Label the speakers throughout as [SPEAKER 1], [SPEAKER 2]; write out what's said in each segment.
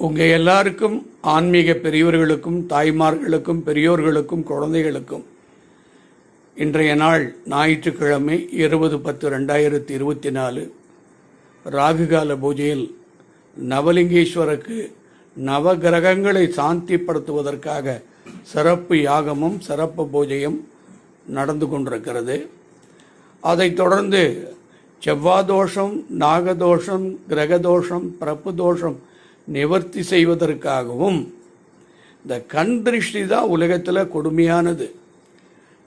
[SPEAKER 1] உங்கள் எல்லாருக்கும் ஆன்மீக பெரியவர்களுக்கும் தாய்மார்களுக்கும் பெரியோர்களுக்கும் குழந்தைகளுக்கும் இன்றைய நாள் ஞாயிற்றுக்கிழமை 20/10/2024 ராகுகால பூஜையில் நவலிங்கேஸ்வருக்கு நவகிரகங்களை சாந்திப்படுத்துவதற்காக சிறப்பு யாகமும் சிறப்பு பூஜையும் நடந்து கொண்டிருக்கிறது. அதைத் தொடர்ந்து செவ்வாதோஷம், நாகதோஷம், கிரகதோஷம், பிரப்பு தோஷம் நிவர்த்தி செய்வதற்காகவும் இந்த கண் திருஷ்டி தான் உலகத்தில் கொடுமையானது.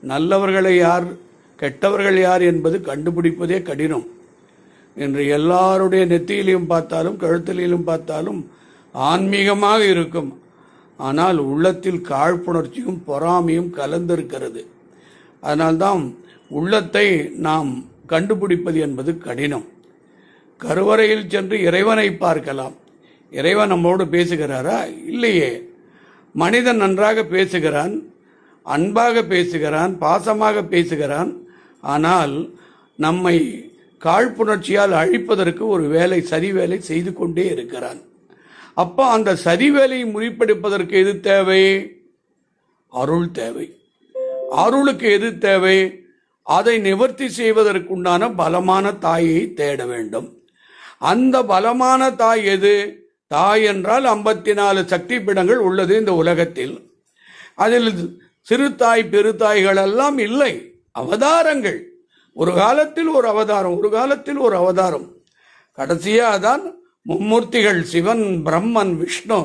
[SPEAKER 1] நல்லவர்களை யார் கெட்டவர்கள் யார் என்பது கண்டுபிடிப்பதே கடினம். இன்று எல்லாருடைய நெத்தியிலையும் பார்த்தாலும் கழுத்திலும் பார்த்தாலும் ஆன்மீகமாக இருக்கும், ஆனால் உள்ளத்தில் காழ்ப்புணர்ச்சியும் பொறாமையும் கலந்திருக்கிறது. அதனால்தான் உள்ளத்தை நாம் கண்டுபிடிப்பது என்பது கடினம். கருவறையில் சென்று இறைவனை பார்க்கலாம். இறைவன் நம்மோடு பேசுகிறாரா? இல்லையே. மனிதன் நன்றாக பேசுகிறான், அன்பாக பேசுகிறான், பாசமாக பேசுகிறான். ஆனால் நம்மை காழ்ப்புணர்ச்சியால் அழிப்பதற்கு ஒரு வேலை, சரி வேலை செய்து கொண்டே இருக்கிறான். அப்போ அந்த சரி வேலையை முறிப்பெடுப்பதற்கு எது தேவை? அருள் தேவை. அருளுக்கு எது தேவை? அதை நிவர்த்தி செய்வதற்குண்டான பலமான தாயை தேட வேண்டும். அந்த பலமான தாய் எது? தாய் என்றால் 54 சக்தி பீடங்கள் உள்ளது இந்த உலகத்தில். அதில் சிறு தாய் பெருத்தாய்கள் எல்லாம் இல்லை, அவதாரங்கள். ஒரு காலத்தில் ஒரு அவதாரம், ஒரு காலத்தில் ஒரு அவதாரம். கடைசியாக தான் மும்மூர்த்திகள் சிவன், பிரம்மன், விஷ்ணு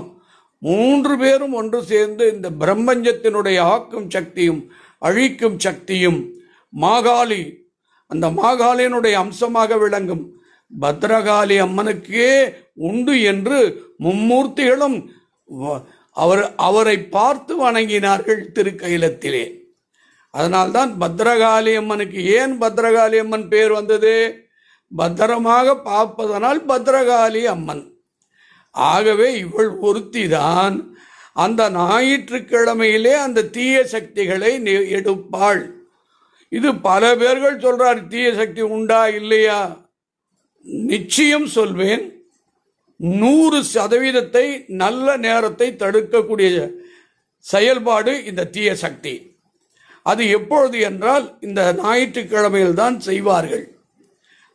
[SPEAKER 1] 3 பேரும் ஒன்று சேர்ந்து இந்த பிரம்மஞ்சத்தினுடைய ஆக்கும் சக்தியும் அழிக்கும் சக்தியும் மாகாளி, அந்த மாகாளியினுடைய அம்சமாக விளங்கும் பத்ரகாளி அம்மனுக்கே உண்டு என்று மும்மூர்த்திகளும் அவரை பார்த்து வணங்கினார்கள் திருக்கைலத்திலே. அதனால்தான் பத்ரகாளி அம்மனுக்கு ஏன் பத்ரகாளி அம்மன் பேர் வந்தது? பத்திரமாக பார்ப்பதனால் பத்ரகாளி அம்மன். ஆகவே இவள் ஒருத்திதான் அந்த ஞாயிற்றுக்கிழமையிலே அந்த தீய சக்திகளை எடுப்பாள். இது பல பேர்கள் சொல்றார், தீய சக்தி உண்டா இல்லையா? நிச்சயம் சொல்வேன். 100% நல்ல நேரத்தை தடுக்கக்கூடிய செயல்பாடு இந்த தீய சக்தி. அது எப்பொழுது என்றால் இந்த ஞாயிற்றுக்கிழமையில் தான் செய்வார்கள்.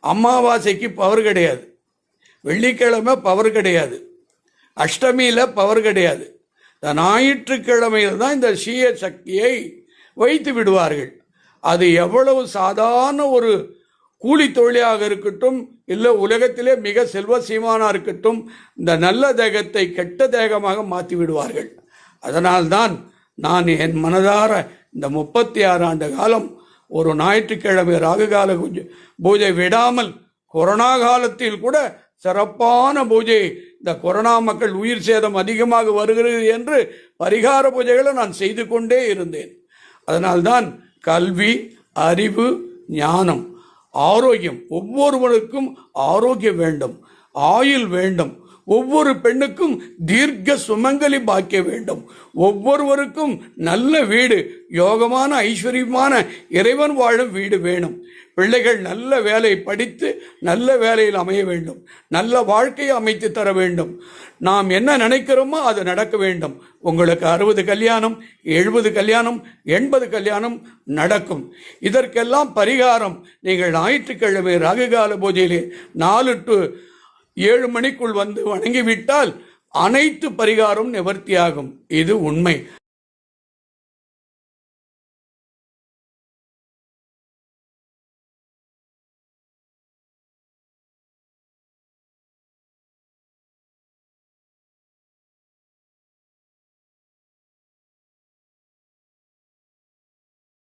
[SPEAKER 1] அமாவாசைக்கு பவர் கிடையாது, வெள்ளிக்கிழமை பவர் கிடையாது, அஷ்டமியில் பவர் கிடையாது. இந்த ஞாயிற்றுக்கிழமையில் தான் இந்த தீய சக்தியை வைத்து விடுவார்கள். அது எவ்வளவு சாதாரண ஒரு கூலி தொழிலாக இருக்கட்டும், இல்லை உலகத்திலே மிக செல்வ சீமானாக இருக்கட்டும், இந்த நல்ல தேகத்தை கெட்ட தேகமாக மாற்றி விடுவார்கள். அதனால்தான் நான் என் மனதார இந்த 36 ஆண்டு காலம் ஒரு ஞாயிற்றுக்கிழமை ராகுகால பூஜை விடாமல், கொரோனா காலத்தில் கூட சிறப்பான பூஜை, இந்த கொரோனா மக்கள் உயிர் சேதம் அதிகமாக வருகிறது என்று பரிகார பூஜைகளை நான் செய்து கொண்டே இருந்தேன். அதனால்தான் கல்வி, அறிவு, ஞானம், ஆரோக்கியம், ஒவ்வொருவருக்கும் ஆரோக்கியம் வேண்டும், ஆயுள் வேண்டும். ஒவ்வொரு பெண்ணுக்கும் தீர்க்க சுமங்கலி பாக்கிய வேண்டும். ஒவ்வொருவருக்கும் நல்ல வீடு, யோகமான ஐஸ்வர்யமான இறைவன் வாழும் வீடு வேணும். பிள்ளைகள் நல்ல வேலை படித்து நல்ல வேலையில் அமைய வேண்டும், நல்ல வாழ்க்கையை அமைத்து தர வேண்டும். நாம் என்ன நினைக்கிறோமோ அது நடக்க வேண்டும். உங்களுக்கு 60 கல்யாணம், 70 கல்யாணம், 80 கல்யாணம் நடக்கும். இதற்கெல்லாம் பரிகாரம் நீங்கள் ஞாயிற்றுக்கிழமை ராகுகால பூஜையிலே 4 to 7 மணிக்குள் வந்து வணங்கிவிட்டால் அனைத்து பரிகாரம் நிவர்த்தியாகும். இது உண்மை.